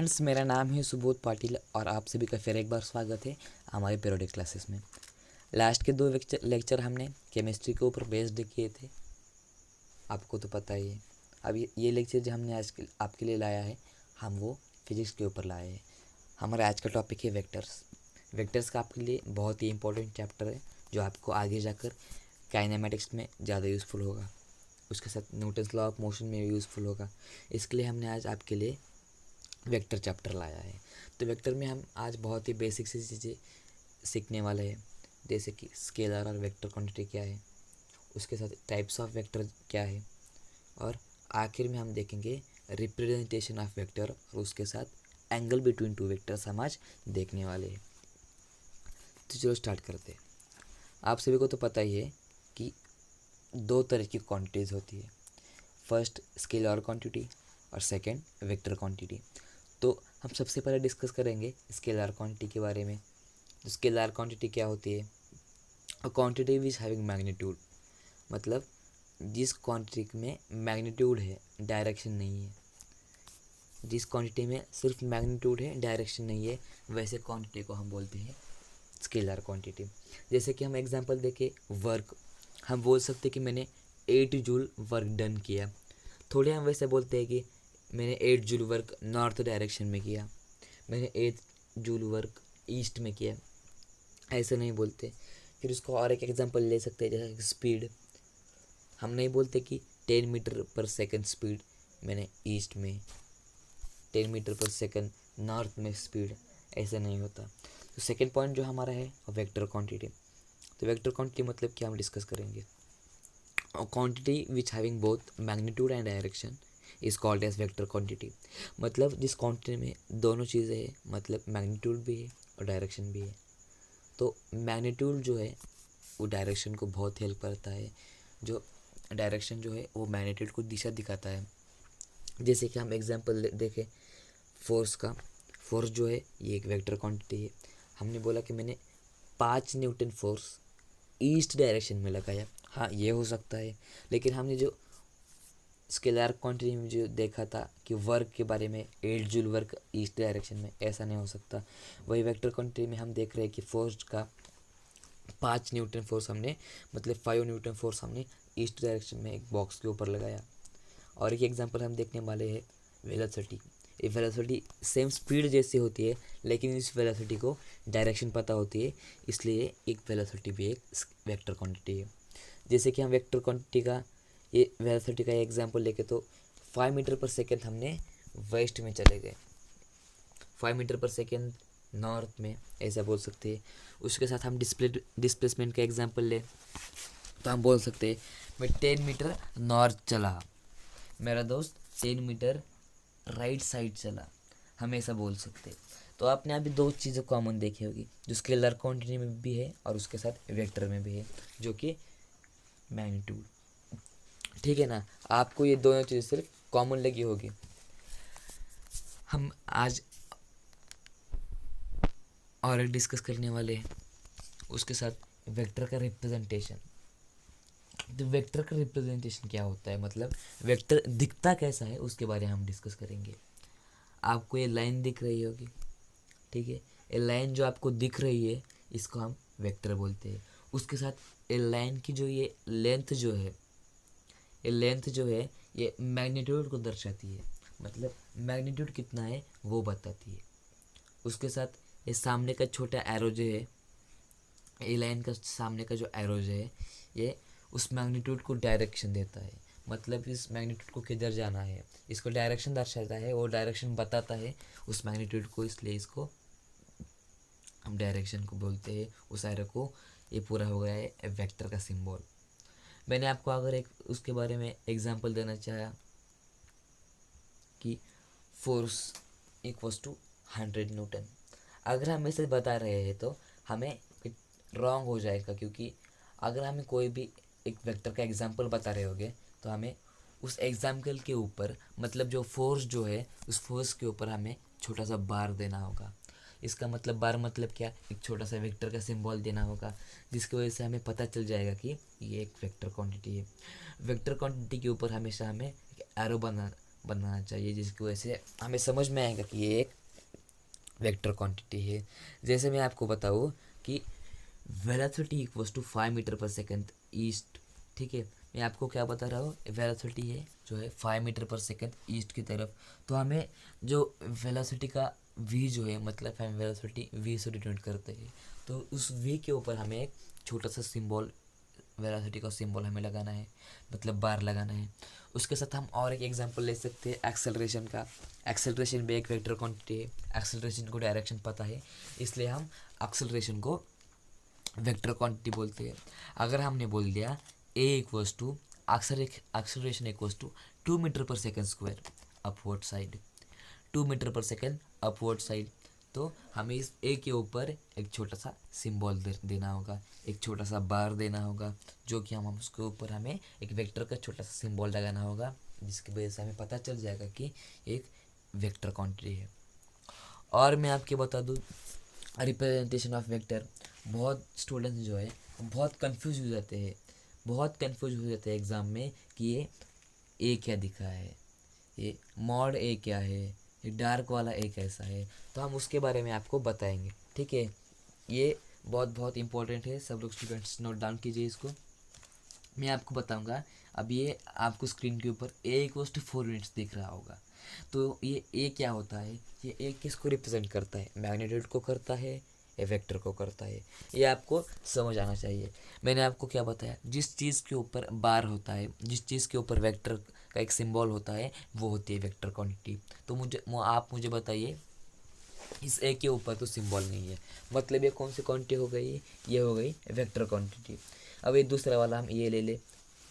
Friends, मेरा नाम है सुबोध पाटिल और आप सभी का फिर एक बार स्वागत है हमारे पीरियोडिक क्लासेस में। लास्ट के 2 लेक्चर हमने केमिस्ट्री के ऊपर बेस्ड किए थे, आपको तो पता ही है। अब ये लेक्चर जो हमने आज आपके लिए लाया है, हम वो फिजिक्स के ऊपर लाए हैं। हमारा आज का टॉपिक है वेक्टर्स। वेक्टर्स का आपके लिए बहुत ही इंपॉर्टेंट चैप्टर है, जो आपको आगे जाकर काइनेमेटिक्स में ज़्यादा यूज़फुल होगा, उसके साथ न्यूटन्स लॉ ऑफ मोशन में यूज़फुल होगा। इसके लिए हमने आज आपके लिए वेक्टर चैप्टर लाया है। तो वेक्टर में हम आज बहुत ही बेसिक सी चीज़ें सीखने वाले हैं, जैसे कि स्केलर और वेक्टर क्वांटिटी क्या है, उसके साथ टाइप्स ऑफ वेक्टर क्या है, और आखिर में हम देखेंगे रिप्रेजेंटेशन ऑफ वेक्टर और उसके साथ एंगल बिटवीन 2 वेक्टर्स हम आज देखने वाले हैं। तो चलो स्टार्ट करते हैं। आप सभी को तो पता ही है कि 2 तरह की क्वांटिटीज़ होती है, फर्स्ट स्केलर क्वांटिटी और सेकेंड वेक्टर क्वांटिटी। तो हम सबसे पहले डिस्कस करेंगे स्केलर क्वांटिटी के बारे में। तो स्केलर क्वांटिटी क्या होती है? A quantity which having magnitude, मतलब जिस क्वांटिटी में मैग्नीट्यूड है, डायरेक्शन नहीं है। जिस क्वांटिटी में सिर्फ मैग्नीट्यूड है, डायरेक्शन नहीं है, वैसे क्वांटिटी को हम बोलते हैं स्केलर क्वांटिटी। जैसे कि हम एग्जांपल देखें, वर्क, हम बोल सकते हैं कि मैंने 8 जूल वर्क डन किया। थोड़े हम वैसे बोलते हैं कि मैंने 8 जूल वर्क नॉर्थ डायरेक्शन में किया, मैंने 8 जूल वर्क ईस्ट में किया, ऐसे नहीं बोलते। फिर उसको और एक एग्जांपल ले सकते हैं, जैसे स्पीड। हम नहीं बोलते कि 10 मीटर पर सेकंड स्पीड मैंने ईस्ट में, 10 मीटर पर सेकंड नॉर्थ में स्पीड, ऐसे नहीं होता। तो सेकेंड पॉइंट जो हमारा है वेक्टर क्वान्टिटी। तो वेक्टर क्वान्टिटी मतलब क्या, हम डिस्कस करेंगे। Quantity which having both magnitude and direction is called as vector quantity. मतलब जिस क्वांटिटी में दोनों चीज़ें हैं, मतलब मैग्नीट्यूड भी है और डायरेक्शन भी है। तो मैग्नीट्यूड जो है वो डायरेक्शन को बहुत हेल्प करता है, जो डायरेक्शन जो है वो मैग्नीट्यूड को दिशा दिखाता है। जैसे कि हम एग्जांपल देखें फोर्स का। फोर्स जो है ये एक वेक्टर क्वांटिटी है। हमने बोला कि मैंने 5 न्यूटन फोर्स ईस्ट डायरेक्शन में लगाया, हाँ ये हो सकता है। लेकिन हमने जो स्केलर क्वांटिटी में जो देखा था कि वर्क के बारे में 8 जूल वर्क ईस्ट डायरेक्शन में, ऐसा नहीं हो सकता। वही वेक्टर क्वांटिटी में हम देख रहे हैं कि फोर्स का 5 न्यूटन फोर्स हमने, मतलब 5 न्यूटन फोर्स हमने ईस्ट डायरेक्शन में एक बॉक्स के ऊपर लगाया। और एक एग्जांपल हम देखने वाले हैं वेलोसिटी। ये वेलोसिटी सेम स्पीड जैसी होती है, लेकिन इस वेलोसिटी को डायरेक्शन पता होती है, इसलिए एक वेलोसिटी भी एक वेक्टर क्वांटिटी है। जैसे कि हम वेक्टर क्वांटिटी का ये वेलोसिटी का एग्जांपल लेके, तो 5 मीटर पर सेकेंड हमने वेस्ट में चले गए, 5 मीटर पर सेकेंड नॉर्थ में, ऐसा बोल सकते हैं। उसके साथ हम डिस्प्लेसमेंट का एग्जांपल ले, तो हम बोल सकते हैं मैं 10 मीटर नॉर्थ चला, मेरा दोस्त 10 मीटर राइट साइड चला, हम ऐसा बोल सकते हैं। तो आपने अभी 2 चीज़ें कॉमन देखी होगी, जो स्केलर क्वांटिटी में भी है और उसके साथ वेक्टर में भी है, जो कि मैग्नीट्यूड। ठीक है ना, आपको ये दोनों चीज़ें सिर्फ कॉमन लगी होगी। हम आज और एक डिस्कस करने वाले हैं, उसके साथ वेक्टर का रिप्रेजेंटेशन। तो वेक्टर का रिप्रेजेंटेशन क्या होता है, मतलब वेक्टर दिखता कैसा है, उसके बारे में हम डिस्कस करेंगे। आपको ये लाइन दिख रही होगी, ठीक है, ये लाइन जो आपको दिख रही है इसको हम वेक्टर बोलते हैं। उसके साथ ये लाइन की जो ये लेंथ जो है, ये लेंथ जो है ये मैग्नीट्यूड को दर्शाती है, मतलब मैग्नीट्यूड कितना है वो बताती है। उसके साथ ये सामने का छोटा एरो जो है, ये लाइन का सामने का जो एरो जो है, ये उस मैग्नीट्यूड को डायरेक्शन देता है, मतलब इस मैग्नीट्यूड को किधर जाना है, इसको डायरेक्शन दर्शाता है, वो डायरेक्शन बताता है उस मैग्नीट्यूड को, इसलिए इसको हम डायरेक्शन को बोलते हैं, उस एरो को। ये पूरा हो गया है वेक्टर का सिंबल। मैंने आपको अगर एक उसके बारे में एग्जांपल देना चाहा कि फोर्स इक्वल्स टू 100 न्यूटन, अगर हम इसे बता रहे हैं तो हमें रॉन्ग हो जाएगा, क्योंकि अगर हमें कोई भी एक वेक्टर का एग्जांपल बता रहे होगे तो हमें उस एग्जांपल के ऊपर, मतलब जो फोर्स जो है उस फोर्स के ऊपर हमें छोटा सा बार देना होगा। इसका मतलब बार मतलब क्या, एक छोटा सा वेक्टर का सिंबल देना होगा, जिसकी वजह से हमें पता चल जाएगा कि ये एक वेक्टर क्वांटिटी है। वेक्टर क्वांटिटी के ऊपर हमेशा हमें एक एरो बनाना चाहिए, जिसकी वजह से हमें समझ में आएगा कि ये एक वेक्टर क्वांटिटी है। जैसे मैं आपको बताऊँ कि वेलोसिटी इक्वल्स टू 5 मीटर पर सेकंड ईस्ट, ठीक है। मैं आपको क्या बता रहा हूँ, वेलोसिटी है जो है 5 मीटर पर सेकंड ईस्ट की तरफ। तो हमें जो वेलोसिटी का v जो है, मतलब हम वेलोसिटी v से डिनोट करते हैं, तो उस v के ऊपर हमें एक छोटा सा सिंबल, वेलोसिटी का सिंबल हमें लगाना है, मतलब बार लगाना है। उसके साथ हम और एक एग्जांपल ले सकते हैं एक्सेलरेशन का। एक्सेलरेशन भी एक वेक्टर क्वांटिटी है। एक्सेलरेशन को डायरेक्शन पता है, इसलिए हम एक्सेलरेशन को वेक्टर क्वांटिटी बोलते हैं। अगर हमने बोल दिया a equals to acceleration equals to 2 meter per second square upward side, 2 meter per second upward side, तो हमें इस a के ऊपर एक छोटा सा सिंबल देना होगा, एक छोटा सा बार देना होगा, जो कि हम उसके ऊपर हमें एक वेक्टर का छोटा सा सिंबल लगाना होगा, जिसकी वजह से हमें पता चल जाएगा कि एक वेक्टर क्वांटिटी है। और मैं आपके बता दूँ रिप्रेजेंटेशन ऑफ वेक्टर, बहुत स्टूडेंट्स जो है बहुत कंफ्यूज हो जाते हैं, बहुत कंफ्यूज हो जाते हैं एग्ज़ाम में कि ये ए क्या दिखा है, ये मॉड ए क्या है, ये डार्क वाला ए कैसा है। तो हम उसके बारे में आपको बताएंगे, ठीक है। ये बहुत बहुत इम्पोर्टेंट है, सब लोग स्टूडेंट्स नोट डाउन कीजिए इसको। मैं आपको बताऊंगा। अब ये आपको स्क्रीन के ऊपर ए इक्वल्स टू 4 यूनिट्स दिख रहा होगा। तो ये ए क्या होता है, ये ए किसको रिप्रेजेंट करता है, मैग्नीट्यूड को करता है या वेक्टर को करता है, ये आपको समझ आना चाहिए। मैंने आपको क्या बताया, जिस चीज़ के ऊपर बार होता है, जिस चीज़ के ऊपर वेक्टर का एक सिंबल होता है, वो होती है वेक्टर क्वांटिटी। तो आप मुझे बताइए, इस ए के ऊपर तो सिंबल नहीं है, मतलब ये कौन सी क्वांटिटी हो गई, ये हो गई वेक्टर क्वांटिटी। अब ये दूसरा वाला हम ये ले ले,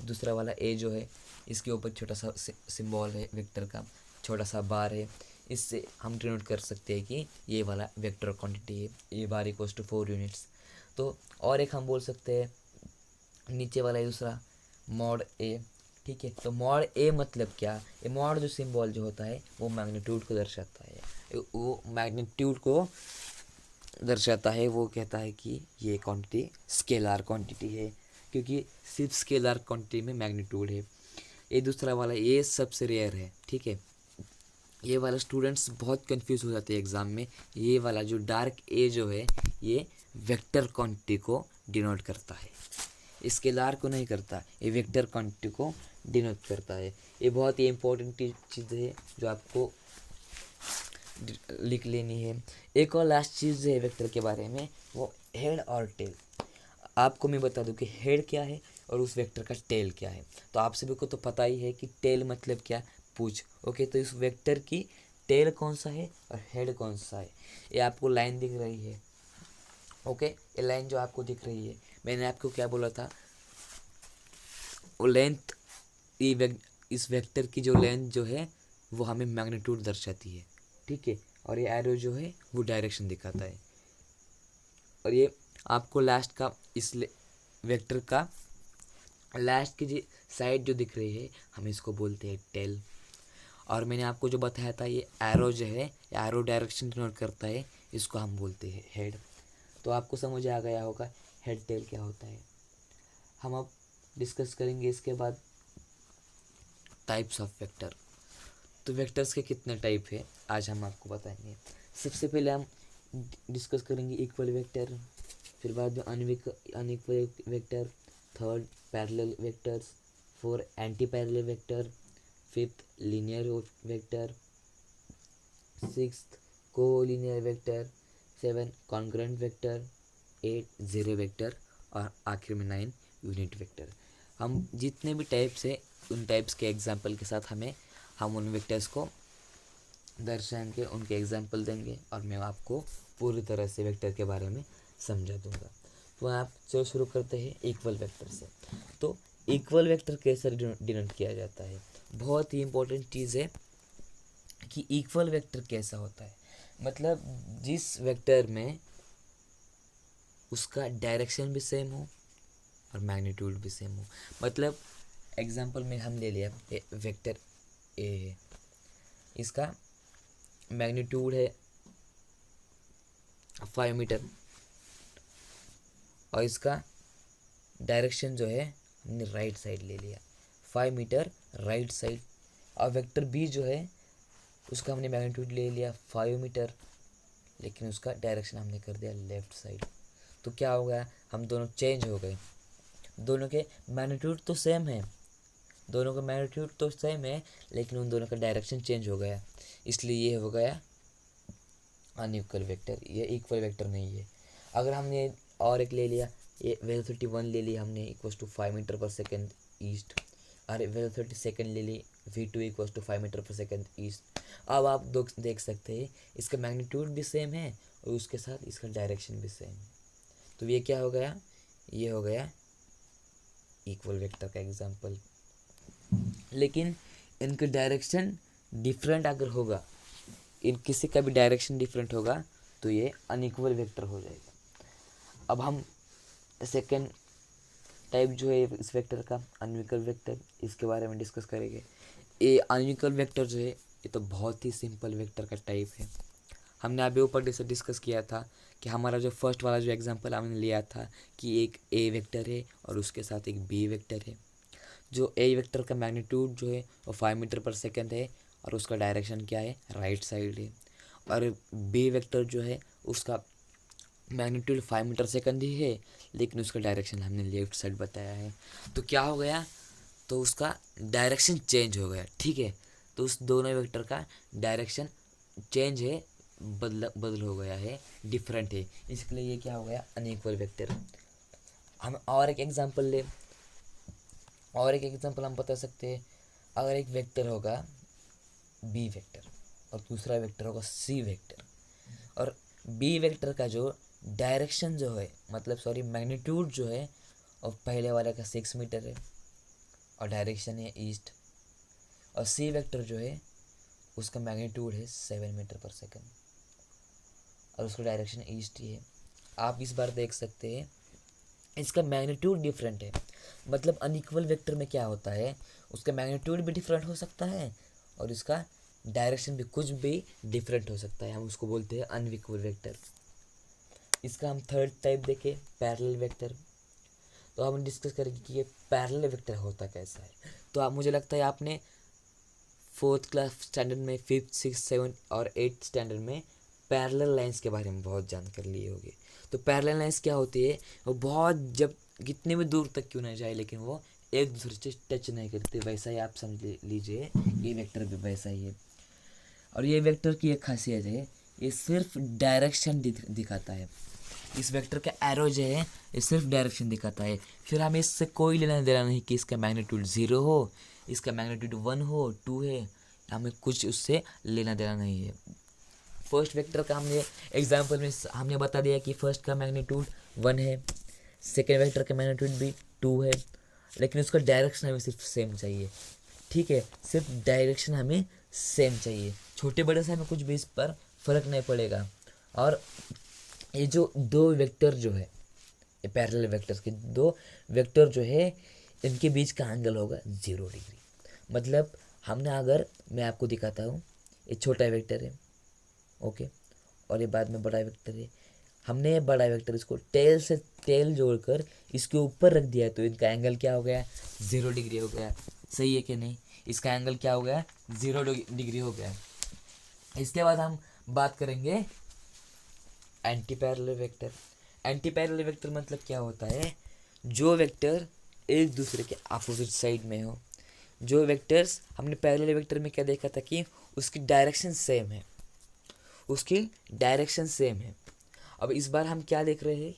दूसरा वाला ए जो है, इसके ऊपर छोटा सा सिंबल है वेक्टर का, छोटा सा बार है, इससे हम डिनोट कर सकते हैं कि ये वाला वेक्टर क्वांटिटी है, ए बार इक्वल्स टू 4 यूनिट्स। तो और एक हम बोल सकते हैं, नीचे वाला है दूसरा मॉड ए, ठीक है। तो मॉड ए मतलब क्या, ये मॉड जो सिंबल जो होता है वो मैग्नीट्यूड को दर्शाता है, वो मैग्नीट्यूड को दर्शाता है। वो कहता है कि ये क्वांटिटी स्केलर क्वांटिटी है, क्योंकि सिर्फ स्केलर क्वांटिटी में मैग्नीट्यूड है। ये दूसरा वाला ये सबसे रेयर है, ठीक है। ये वाला स्टूडेंट्स बहुत कंफ्यूज हो जाते हैं एग्ज़ाम में। ये वाला जो डार्क ए जो है, ये वेक्टर क्वांटिटी को डिनोट करता है, स्केलर को नहीं करता, ये वेक्टर क्वांटिटी को डिनोट करता है। ये बहुत ही इंपॉर्टेंट चीज़ है जो आपको लिख लेनी है। एक और लास्ट चीज़ है वेक्टर के बारे में, वो हेड और टेल। आपको मैं बता दूं कि हेड क्या है और उस वेक्टर का टेल क्या है। तो आप सभी को तो पता ही है कि टेल मतलब क्या, पूछ। ओके, तो इस वेक्टर की टेल कौन सा है और हेड कौन सा है, ये आपको लाइन दिख रही है। ओके, ये लाइन जो आपको दिख रही है, मैंने आपको क्या बोला था, वो लेंथ, इस वेक्टर की जो लेंथ जो है वो हमें मैग्नीट्यूड दर्शाती है, ठीक है। और ये एरो जो है वो डायरेक्शन दिखाता है। और ये आपको लास्ट का इस वेक्टर का लास्ट की जो साइड जो दिख रही है, हम इसको बोलते हैं टेल। और मैंने आपको जो बताया था, ये एरो जो है, एरो डायरेक्शन डिनोट करता है, इसको हम बोलते हैं हेड। तो आपको समझ आ गया होगा हेड टेल क्या होता है। हम अब डिस्कस करेंगे इसके बाद टाइप्स ऑफ वेक्टर। तो वेक्टर्स के कितने टाइप है आज हम आपको बताएंगे। सबसे पहले हम डिस्कस करेंगे इक्वल वेक्टर, फिर बाद में unequal vector, third parallel vectors, four anti parallel vector, fifth linear vector, sixth collinear vector, seven congruent vector, eight zero vector और आखिर में 9 यूनिट वेक्टर। हम जितने भी टाइप्स है उन टाइप्स के एग्जाम्पल के साथ हम उन वेक्टर्स को दर्शाएंगे, उनके एग्जाम्पल देंगे और मैं आपको पूरी तरह से वेक्टर के बारे में समझा दूंगा। तो आप चलो शुरू करते हैं इक्वल वेक्टर से। तो इक्वल वेक्टर कैसे डिनोट किया जाता है, बहुत ही इम्पोर्टेंट चीज़ है कि इक्वल वेक्टर कैसा होता है। मतलब जिस वेक्टर में उसका डायरेक्शन भी सेम हो और मैग्नीट्यूड भी सेम हो। मतलब एग्जांपल में हम ले लिया वेक्टर ए है, इसका मैग्नीट्यूड है 5 मीटर और इसका डायरेक्शन जो है हमने राइट साइड ले लिया, 5 मीटर राइट साइड। और वेक्टर बी जो है उसका हमने मैग्नीट्यूड ले लिया 5 मीटर लेकिन उसका डायरेक्शन हमने कर दिया लेफ़्ट साइड। तो क्या हो गया, हम दोनों चेंज हो गए। दोनों के मैग्नीट्यूड तो सेम है, लेकिन उन दोनों का डायरेक्शन चेंज हो गया, इसलिए ये हो गया अनइक्वल वेक्टर, ये इक्वल वेक्टर नहीं है। अगर हमने और एक ले लिया, ये वेलोसिटी 1 ले ली हमने equals to 5 metre per second east, और वेलोसिटी सेकेंड ले ली v2 equals to 5 metre per second east. अब आप देख सकते हैं इसका मैग्नीट्यूड भी सेम है और उसके साथ इसका डायरेक्शन भी सेम है। तो ये क्या हो गया, ये हो गया इक्वल वेक्टर का एग्जाम्पल। लेकिन इनके डायरेक्शन डिफरेंट अगर होगा, इन किसी का भी डायरेक्शन डिफरेंट होगा तो ये अनइक्वल वेक्टर हो जाएगा। अब हम सेकेंड टाइप जो है इस वेक्टर का अनइक्वल वेक्टर, इसके बारे में डिस्कस करेंगे। ये अनइक्वल वेक्टर जो है ये तो बहुत ही सिंपल वेक्टर का टाइप है। हमने अभी ऊपर से डिस्कस किया था कि हमारा जो फर्स्ट वाला जो एग्जांपल हमने लिया था कि एक ए वेक्टर है और उसके साथ एक बी वेक्टर है। जो ए वेक्टर का मैग्नीट्यूड जो है वो 5 मीटर पर सेकेंड है और उसका डायरेक्शन क्या है, राइट साइड है। और बी वेक्टर जो है उसका मैग्नीट्यूड 5 मीटर सेकेंड ही है, लेकिन उसका डायरेक्शन हमने लेफ्ट साइड बताया है। तो क्या हो गया, तो उसका डायरेक्शन चेंज हो गया, ठीक है। तो उस दोनों वेक्टर का डायरेक्शन चेंज है, बदल हो गया है, डिफरेंट है, इसलिए ये क्या हो गया, अनइक्वल वेक्टर। हम और एक एग्जांपल हम बता सकते हैं। अगर एक वेक्टर होगा बी वेक्टर और दूसरा वेक्टर होगा सी वेक्टर, और बी वेक्टर का जो डायरेक्शन जो है, मतलब सॉरी मैग्नीट्यूड जो है, और पहले वाले का 6 मीटर है और डायरेक्शन है ईस्ट, और सी वेक्टर जो है उसका मैग्नीट्यूड है 7 मीटर पर सेकेंड और उसका डायरेक्शन ईस्ट ही है। आप इस बार देख सकते हैं इसका मैग्नीट्यूड डिफरेंट है। मतलब अनइक्वल वेक्टर में क्या होता है, उसका मैग्नीट्यूड भी डिफरेंट हो सकता है और इसका डायरेक्शन भी कुछ भी डिफरेंट हो सकता है, हम उसको बोलते हैं अनइक्वल वेक्टर। इसका हम थर्ड टाइप देखें, पैरेलल वेक्टर। तो हम डिस्कस करेंगे कि ये पैरेलल वेक्टर होता कैसा है। तो आप, मुझे लगता है आपने 4th क्लास स्टैंडर्ड में 5th 6th 7th और 8th स्टैंडर्ड में पैरेलल लाइंस के बारे में बहुत जानकारी लिए होगी। तो पैरेलल लाइंस क्या होती है, वो बहुत, जब कितने भी दूर तक क्यों ना जाए लेकिन वो एक दूसरे से टच नहीं करते, वैसा ही आप समझ लीजिए, ये वेक्टर भी वैसा ही है। और ये वेक्टर की एक खासियत है, ये सिर्फ डायरेक्शन दिखाता है। इस वेक्टर का एरो जो है ये सिर्फ डायरेक्शन दिखाता है, फिर हमें इससे कोई लेना देना नहीं कि इसका मैग्नीट्यूड 0 हो, इसका मैग्नीट्यूड 1 हो, 2 है, हमें कुछ उससे लेना देना नहीं है। फर्स्ट वेक्टर का हमने एग्जांपल में हमने बता दिया कि फर्स्ट का मैग्नीट्यूड 1 है, सेकेंड वेक्टर का मैग्नीट्यूड भी 2 है, लेकिन उसका डायरेक्शन हमें सिर्फ सेम चाहिए, ठीक है, सिर्फ डायरेक्शन हमें सेम चाहिए, छोटे बड़े से हमें कुछ भी इस पर फर्क नहीं पड़ेगा। और ये जो दो वेक्टर जो है, ये पैरेलल वेक्टर्स के दो वेक्टर जो है, इनके बीच का एंगल होगा 0 डिग्री। मतलब हमने, अगर मैं आपको दिखाता हूँ, ये छोटा वेक्टर है, ओके, और ये बाद में बड़ा वेक्टर है, हमने ये बड़ा वेक्टर इसको टेल से टेल जोड़कर इसके ऊपर रख दिया, तो इनका एंगल क्या हो गया, 0 डिग्री हो गया। सही है कि नहीं, इसका एंगल क्या हो गया, 0 डिग्री हो गया। इसके बाद हम बात करेंगे anti parallel vector. Anti parallel vector मतलब क्या होता है, जो वेक्टर एक दूसरे के अपोजिट साइड में हो। जो वेक्टर्स हमने पैरेलल वेक्टर में क्या देखा था कि उसकी डायरेक्शन सेम है, अब इस बार हम क्या देख रहे हैं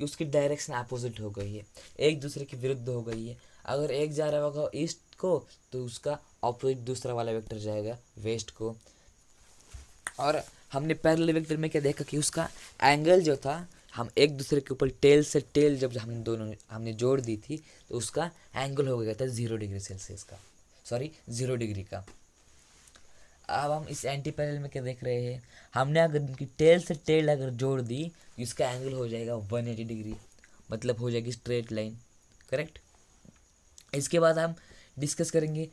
कि उसकी डायरेक्शन अपोजिट हो गई है, एक दूसरे के विरुद्ध हो गई है। अगर एक जा रहा होगा ईस्ट को तो उसका ऑपोजिट दूसरा वाला वेक्टर जाएगा वेस्ट को। और हमने पैरेलल वेक्टर में क्या देखा कि उसका एंगल जो था, हम एक दूसरे के ऊपर टेल से टेल जब हमने जोड़ दी थी तो उसका एंगल हो गया था 0 डिग्री सेल्सियस का, सॉरी 0 डिग्री का। अब हम इस एंटी पैरेलल में क्या देख रहे हैं, हमने अगर इनकी टेल से टेल अगर जोड़ दी तो इसका एंगल हो जाएगा 180 डिग्री, मतलब हो जाएगी स्ट्रेट लाइन, करेक्ट। इसके बाद हम डिस्कस करेंगे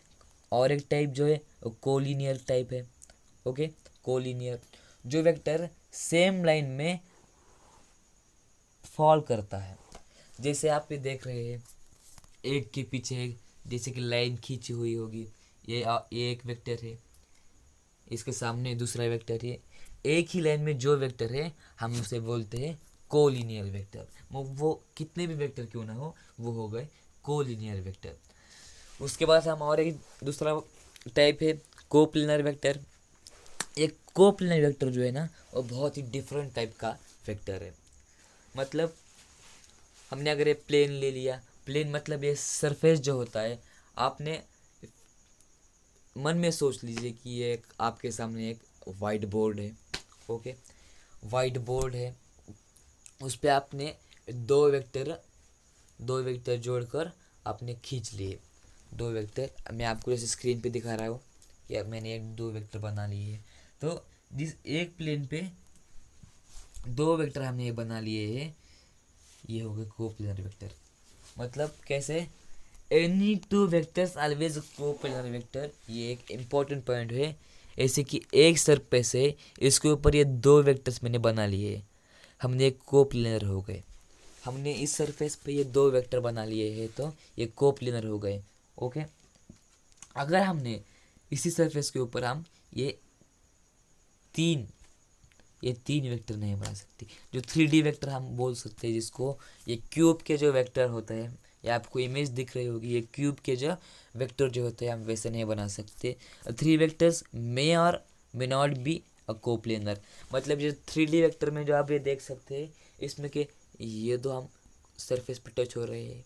और एक टाइप जो है वो कोलिनियर टाइप है, ओके। कोलिनियर जो वेक्टर सेम लाइन में फॉल करता है, जैसे आप ये देख रहे हैं एक के पीछे एक, जैसे कि लाइन खींची हुई होगी, ये एक वेक्टर है, इसके सामने दूसरा वेक्टर है, एक ही लाइन में जो वेक्टर है हम उसे बोलते हैं कोलिनियर वेक्टर। वो कितने भी वेक्टर क्यों ना हो, वो हो गए कोलिनियर वेक्टर। उसके बाद हम और एक दूसरा टाइप है कोप्लेनर वेक्टर। एक कोप्लेनर वेक्टर जो है ना, वो बहुत ही डिफरेंट टाइप का वेक्टर है। मतलब हमने अगर ये प्लेन ले लिया, प्लेन मतलब ये सरफेस जो होता है, आपने मन में सोच लीजिए कि ये आपके सामने एक वाइट बोर्ड है। ओके, वाइट बोर्ड है, उस पर आपने दो वेक्टर जोड़कर आपने खींच लिए। दो वेक्टर मैं आपको जैसे स्क्रीन पे दिखा रहा हूँ कि अब मैंने दो वेक्टर बना लिए है। तो जिस एक प्लेन पे दो वेक्टर हमने ये बना लिए हैं, ये हो गए कोप्लेनर वेक्टर। मतलब कैसे, any two vectors always coplanar vector. ये एक इम्पोर्टेंट पॉइंट है। ऐसे कि एक सरफेस है, इसके ऊपर ये दो वेक्टर्स मैंने बना लिए, हमने एक कोप्लेनर हो गए। हमने इस सरफेस पे ये दो वेक्टर बना लिए हैं, तो ये कोप्लेनर हो गए। ओके, अगर हमने इसी सरफेस के ऊपर हम ये तीन वेक्टर नहीं बना सकते, जो 3D वेक्टर हम बोल सकते हैं, जिसको ये क्यूब के जो वेक्टर होता है, या आपको इमेज दिख रही होगी, ये क्यूब के जो वेक्टर जो होते हैं हम वैसे नहीं बना सकते। 3 वेक्टर्स मे और may not be a coplanar. मतलब जो 3D वेक्टर में जो आप ये देख सकते हैं, इसमें के ये दो हम सरफेस पे टच हो रहे हैं,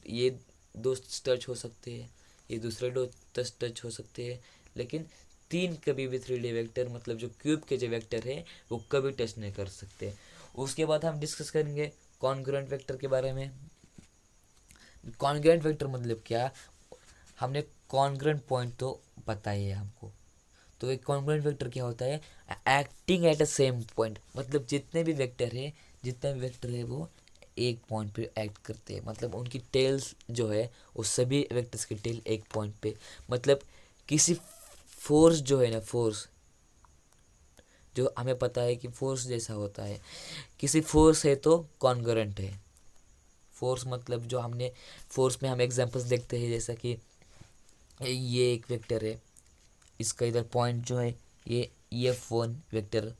ये दो टच हो सकते हैं, ये दूसरे दो टच हो सकते हैं, लेकिन तीन कभी भी 3D वेक्टर मतलब जो क्यूब के जो वेक्टर है वो कभी टच नहीं कर सकते। उसके बाद हम डिस्कस करेंगे कॉन्ग्रुएंट वेक्टर के बारे में। कॉन्ग्रुएंट वेक्टर मतलब क्या, हमने कॉन्ग्रुएंट पॉइंट तो पता ही है हमको। तो एक कॉन्ग्रुएंट वेक्टर क्या होता है, acting at a same point. मतलब जितने भी वेक्टर है वो एक पॉइंट पे एक्ट करते हैं। मतलब उनकी टेल्स जो है वो सभी वेक्टर्स की टेल एक पॉइंट पे, मतलब किसी फोर्स जो है ना, फोर्स जो हमें पता है कि फोर्स जैसा होता है, किसी फोर्स है तो कॉन्ग्रुएंट है। फोर्स मतलब जो हमने फोर्स में हम एग्जांपल्स देखते हैं, जैसा कि ये एक वेक्टर है, इसका इधर पॉइंट जो है ये F1 वेक्टर,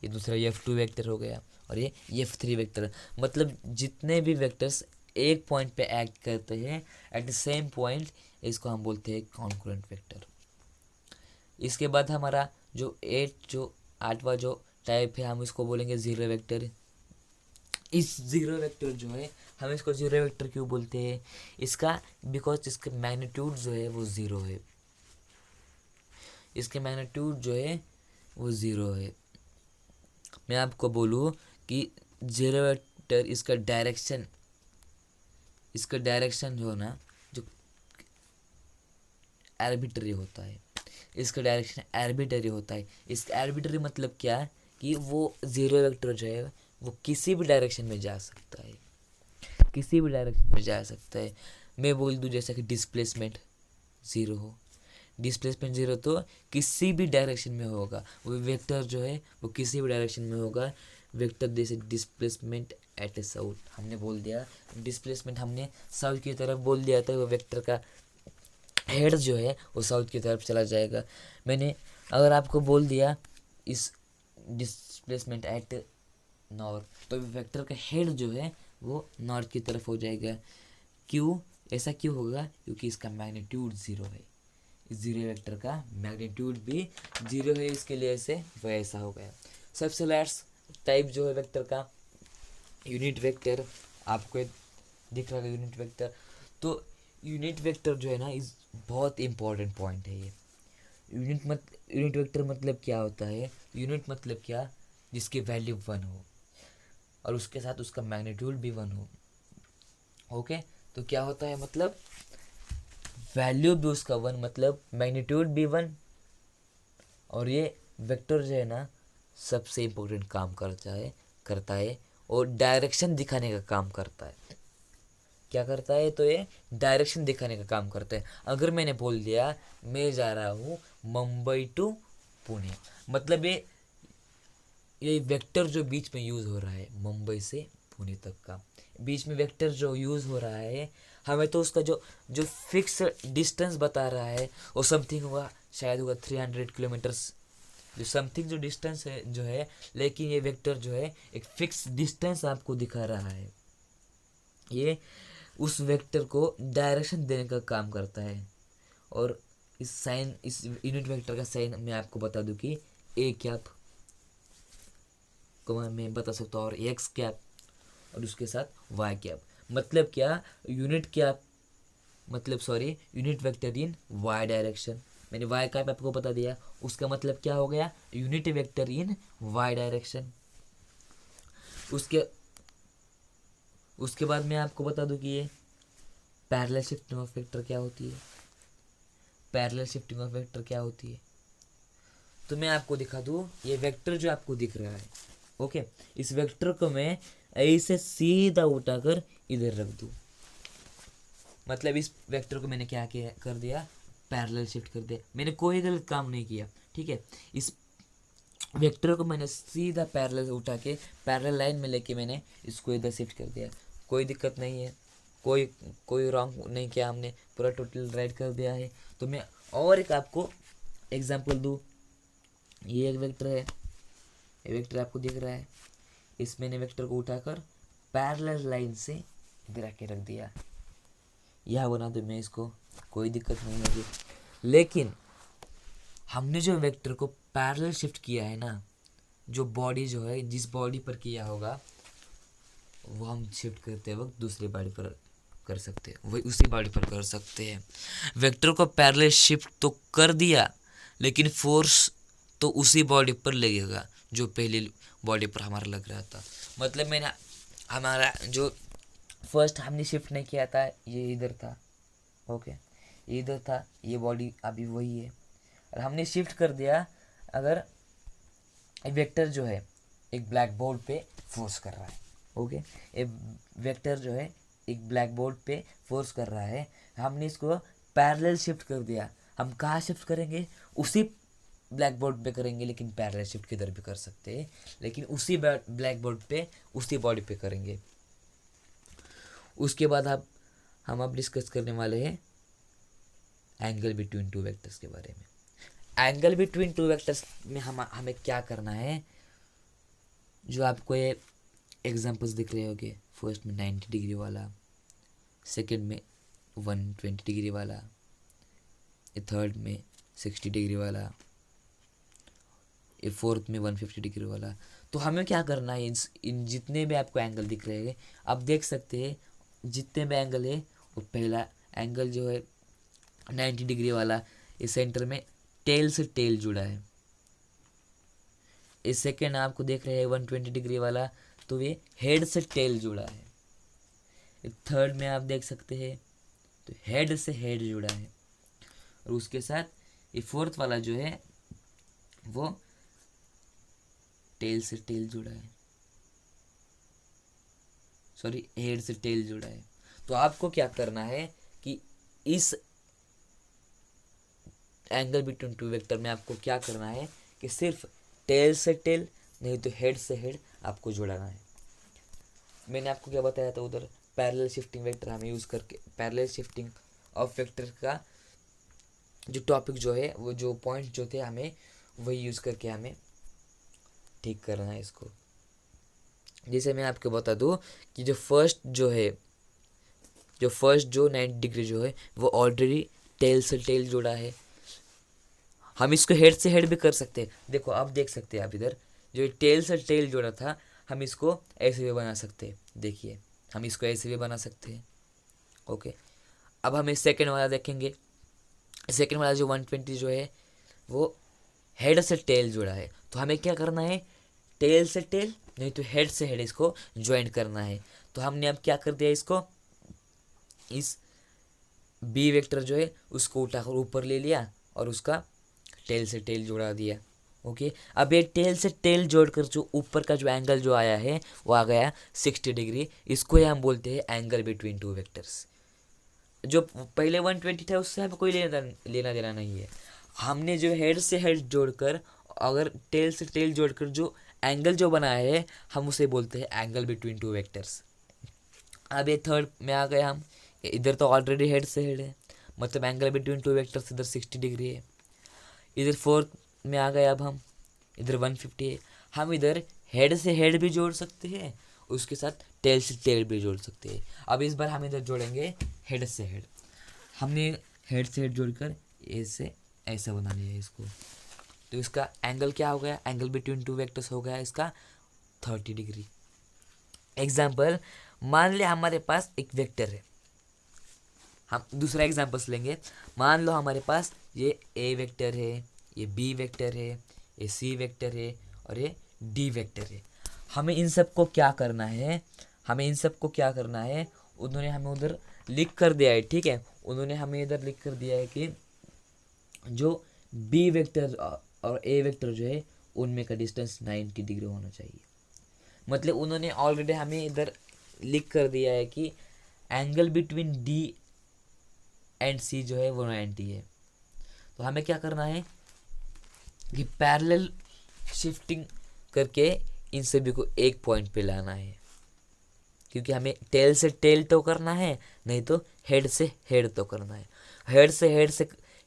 ये दूसरा F2 वेक्टर हो गया, और ये F3 वेक्टर। मतलब जितने भी वेक्टर्स एक पॉइंट पे एक्ट करते हैं एट द सेम पॉइंट, इसको हम बोलते हैं कॉन्ग्रुएंट वेक्टर। इसके बाद हमारा जो आठवां जो टाइप है, हम इसको बोलेंगे जीरो वेक्टर। इस जीरो वेक्टर जो है, हम इसको जीरो वेक्टर क्यों बोलते हैं, इसका बिकॉज इसका मैग्नीट्यूड जो है वो ज़ीरो है। इसके मैग्नीट्यूड जो है वो ज़ीरो है। मैं आपको बोलूँ कि जीरो वेक्टर इसका डायरेक्शन जो ना, जो आर्बिट्ररी होता है, इसका डायरेक्शन आर्बिट्ररी होता है। इसका आर्बिट्ररी मतलब क्या है कि वो जीरो वेक्टर जो है वो किसी भी डायरेक्शन में जा सकता है, किसी भी डायरेक्शन में जा सकता है। मैं बोल दूँ जैसा कि डिस्प्लेसमेंट ज़ीरो हो, डिस्प्लेसमेंट ज़ीरो तो किसी भी डायरेक्शन में होगा, वो वेक्टर जो है वो किसी भी डायरेक्शन में होगा। वेक्टर जैसे डिस्प्लेसमेंट एट ए साउथ, हमने बोल दिया डिस्प्लेसमेंट, हमने साउथ की तरफ बोल दिया था, वो वेक्टर का हेड जो है वो साउथ की तरफ चला जाएगा। मैंने अगर आपको बोल दिया इस डिस्प्लेसमेंट एट नॉर्थ, तो वेक्टर का हेड जो है वो नॉर्थ की तरफ हो जाएगा। क्यों, ऐसा क्यों होगा, क्योंकि इसका मैग्नीट्यूड ज़ीरो है। इस जीरो वेक्टर का मैग्नीट्यूड भी ज़ीरो है, इसके लिए से वो ऐसा हो गया। सबसे लास्ट टाइप जो है वेक्टर का, यूनिट वेक्टर। आपको दिख रहा है यूनिट वेक्टर। तो यूनिट वेक्टर जो है ना, इस बहुत इंपॉर्टेंट पॉइंट है ये। यूनिट वेक्टर मतलब क्या होता है, यूनिट मतलब क्या, जिसकी वैल्यू 1 हो और उसके साथ उसका मैग्नीट्यूड भी 1 हो। ओके, तो क्या होता है, मतलब वैल्यू भी उसका 1, मतलब मैग्नीट्यूड भी 1, और ये वेक्टर जो है ना सबसे इम्पोर्टेंट काम करता है और डायरेक्शन दिखाने का काम करता है। क्या करता है, तो ये डायरेक्शन दिखाने का काम करता है। अगर मैंने बोल दिया मैं जा रहा हूँ मुंबई टू पुणे, मतलब ये वेक्टर जो बीच में यूज़ हो रहा है मुंबई से पुणे तक का, बीच में वेक्टर जो यूज़ हो रहा है, हमें तो उसका जो फिक्स डिस्टेंस बता रहा है वो समथिंग हुआ, शायद होगा 300 किलोमीटर्स जो समथिंग जो डिस्टेंस है जो है, लेकिन ये वेक्टर जो है एक फिक्स डिस्टेंस आपको दिखा रहा है। ये उस वेक्टर को डायरेक्शन देने का काम करता है। और इस यूनिट वेक्टर का साइन मैं आपको बता दूं कि ए कैप को मैं बता सकता हूँ, और एक्स कैप, और उसके साथ वाई कैप। मतलब क्या, unit vector in Y direction. मैंने वाई कैप आपको बता दिया, उसका मतलब क्या हो गया, unit vector in Y direction. उसके बाद मैं आपको बता दूं कि ये पैरेलल शिफ्टिंग ऑफ वेक्टर क्या होती है। पैरेलल शिफ्टिंग ऑफ वेक्टर क्या होती है तो मैं आपको दिखा दूं, ये वेक्टर जो आपको दिख रहा है, ओके, इस वेक्टर को मैं ऐसे सीधा उठाकर इधर रख दूं। मतलब इस वेक्टर को मैंने क्या किया कर दिया, पैरेलल शिफ्ट कर दिया। मैंने कोई गलत काम नहीं किया, ठीक है। इस वेक्टर को मैंने सीधा पैरेलल उठा के पैरेलल लाइन में लेके मैंने इसको इधर शिफ्ट कर दिया। कोई दिक्कत नहीं है, कोई रॉन्ग नहीं किया हमने, पूरा टोटल राइट कर दिया है। तो मैं और एक आपको एग्जांपल दूँ। ये एक वेक्टर है, ये वेक्टर आपको दिख रहा है, इस मैंने वेक्टर को उठाकर पैरेलल लाइन से इधर आके रख दिया। यह बना दो मैं इसको, कोई दिक्कत नहीं होगी। लेकिन हमने जो वेक्टर को पैरेलल शिफ्ट किया है ना, जो बॉडी जो है जिस बॉडी पर किया होगा वो हम शिफ्ट करते वक्त दूसरी बॉडी पर कर सकते हैं, वही उसी बॉडी पर कर सकते हैं। वेक्टर को पैरेलल शिफ्ट तो कर दिया, लेकिन फोर्स तो उसी बॉडी पर लगेगा जो पहली बॉडी पर हमारा लग रहा था। मतलब मैंने हमारा जो फर्स्ट हमने शिफ्ट नहीं किया था, ये इधर था, ओके, ये इधर था, ये बॉडी अभी वही है, और हमने शिफ्ट कर दिया। अगर वेक्टर जो है एक ब्लैक बोर्ड पे फोर्स कर रहा है, ओके, एक वेक्टर जो है एक ब्लैक बोर्ड पे फोर्स कर रहा है, हमने इसको पैरेलल शिफ्ट कर दिया। हम कहाँ शिफ्ट करेंगे, उसी ब्लैक बोर्ड पे करेंगे, लेकिन पैरेलल शिफ्ट किधर भी कर सकते हैं, लेकिन उसी ब्लैक बोर्ड पे उसी बॉडी पे करेंगे। उसके बाद हम अब डिस्कस करने वाले हैं एंगल बिटवीन टू वेक्टर्स के बारे में। एंगल बिटवीन टू वेक्टर्स में हमें क्या करना है, जो आपको ये एग्जांपल्स दिख रहे होंगे, फर्स्ट में 90 डिग्री वाला, सेकंड में 120 डिग्री वाला, ये थर्ड में 60 डिग्री वाला, ये फोर्थ में 150 डिग्री वाला। तो हमें क्या करना है, इन जितने भी आपको एंगल दिख रहे हैं, आप देख सकते हैं जितने भी एंगल है, वो पहला एंगल जो है 90 डिग्री वाला, इस सेंटर में टेल से टेल जुड़ा है। इस सेकेंड आपको देख रहे हैं 120 डिग्री वाला, तो ये हेड से टेल जुड़ा है। थर्ड में आप देख सकते हैं तो हेड से हेड जुड़ा है, और उसके साथ ये फोर्थ वाला जो है वो टेल से टेल जुड़ा है, सॉरी हेड से टेल जुड़ा है। तो आपको क्या करना है कि इस एंगल बिटवीन टू वेक्टर में आपको क्या करना है कि सिर्फ टेल से टेल, नहीं तो हेड से हेड आपको जोड़ना है। मैंने आपको क्या बताया था उधर, पैरेलल शिफ्टिंग वेक्टर हमें यूज़ करके, पैरेलल शिफ्टिंग ऑफ वेक्टर का जो टॉपिक जो है, वो जो पॉइंट जो थे, हमें वही यूज़ करके हमें ठीक करना है इसको। जैसे मैं आपको बता दूँ कि जो फर्स्ट जो 90 डिग्री जो है वो ऑलरेडी टेल से टेल जुड़ा है। हम इसको हेड से हेड भी कर सकते हैं। देखो आप देख सकते हैं, आप इधर जो टेल से टेल जोड़ा था, हम इसको ऐसे भी बना सकते हैं। देखिए हम इसको ऐसे भी बना सकते हैं, ओके। अब हमें सेकेंड वाला देखेंगे। सेकेंड वाला जो 120 जो है वो हेड से टेल जुड़ा है, तो हमें क्या करना है, टेल से टेल नहीं तो हेड से हेड इसको ज्वाइन करना है। तो हमने अब क्या कर दिया, इसको इस बी वेक्टर जो है उसको उठाकर ऊपर ले लिया और उसका टेल से टेल जोड़ा दिया, ओके। अब ये टेल से टेल जोड़कर जो ऊपर का जो एंगल जो आया है वो आ गया 60 डिग्री। इसको ही हम बोलते हैं एंगल बिटवीन टू वेक्टर्स। जो पहले 120 था उससे हमें कोई लेना देना नहीं है। हमने जो हेड से हेड जोड़कर, अगर टेल से टेल जोड़कर जो एंगल जो बनाया है, हम उसे बोलते हैं एंगल बिटवीन टू वेक्टर्स। अब ये थर्ड में आ गए हम, इधर तो ऑलरेडी हेड से हेड है, मतलब एंगल बिटवीन टू वेक्टर्स इधर 60 डिग्री है। इधर फोर्थ में आ गए अब हम, इधर 150 है, हम इधर हेड से हेड भी जोड़ सकते हैं, उसके साथ टेल से टेल भी जोड़ सकते हैं। अब इस बार हम इधर जोड़ेंगे हेड से हेड। हमने हेड से हेड जोड़कर ऐसे ऐसा बना लिया है इसको, तो इसका एंगल क्या हो गया, एंगल बिटवीन टू वेक्टर्स हो गया इसका 30 डिग्री। एग्जाम्पल, मान लिया हमारे पास एक वेक्टर है, हम दूसरा एग्जाम्पल्स लेंगे। मान लो हमारे पास ये ए वेक्टर है, ये बी वेक्टर है, ये सी वेक्टर है और ये डी वेक्टर है। हमें इन सब को क्या करना है, उन्होंने हमें उधर लिख कर दिया है, ठीक है। उन्होंने हमें इधर लिख कर दिया है कि जो बी वेक्टर और ए वेक्टर जो है उनमें का डिस्टेंस 90 डिग्री होना चाहिए। मतलब उन्होंने ऑलरेडी हमें इधर लिख कर दिया है कि एंगल बिटवीन डी एंड सी जो है वो 90 है। तो हमें क्या करना है कि पैरेलल शिफ्टिंग करके इन सभी को एक पॉइंट पे लाना है, क्योंकि हमें टेल से टेल तो करना है, नहीं तो हेड से हेड तो करना है।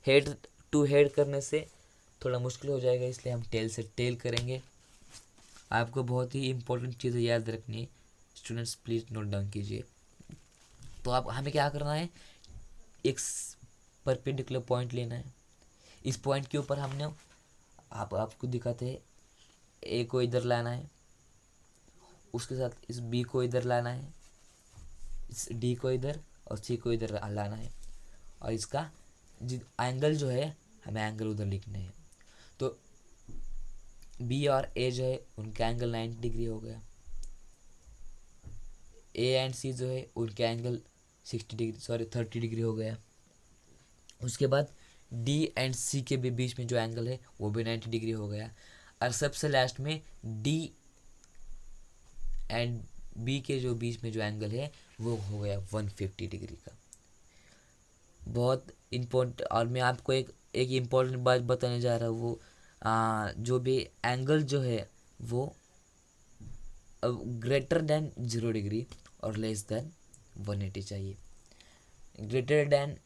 हेड टू हेड करने से थोड़ा मुश्किल हो जाएगा, इसलिए हम टेल से टेल करेंगे। आपको बहुत ही इम्पोर्टेंट चीज़ें याद रखनी है स्टूडेंट्स, प्लीज़ नोट डाउन कीजिए। तो आप हमें क्या करना है, एक परपेंडिकुलर पॉइंट लेना है। इस पॉइंट के ऊपर हमने आपको दिखाते हैं, ए को इधर लाना है, उसके साथ इस बी को इधर लाना है, इस डी को इधर और सी को इधर लाना है, और इसका एंगल जो है हमें एंगल उधर लिखने हैं। तो बी और ए जो है उनका एंगल 90 डिग्री हो गया, ए एंड सी जो है उनका एंगल 30 डिग्री हो गया। उसके बाद डी एंड सी के भी बीच में जो एंगल है वो भी 90 डिग्री हो गया, और सबसे लास्ट में डी एंड बी के जो बीच में जो एंगल है वो हो गया 150 डिग्री का। बहुत इम्पोर्टेंट, और मैं आपको एक इम्पोर्टेंट बात बताने जा रहा हूँ, वो जो भी एंगल जो है वो ग्रेटर देन 0 डिग्री और लेस देन 180 चाहिए। Greater than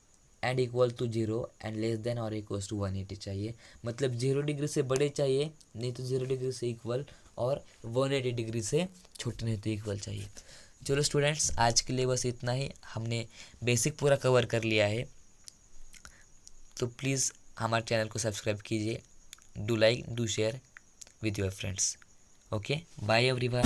and equal to 0 and less than और इक्वल टू 180 चाहिए। मतलब 0 डिग्री से बड़े चाहिए, नहीं तो 0 डिग्री से इक्वल, और 180 डिग्री से छोटे नहीं तो इक्वल चाहिए। चलो स्टूडेंट्स, आज के लिए बस इतना ही, हमने बेसिक पूरा कवर कर लिया है। तो प्लीज़ हमारे चैनल को सब्सक्राइब कीजिए, do like, do share with your friends. Okay, bye everyone.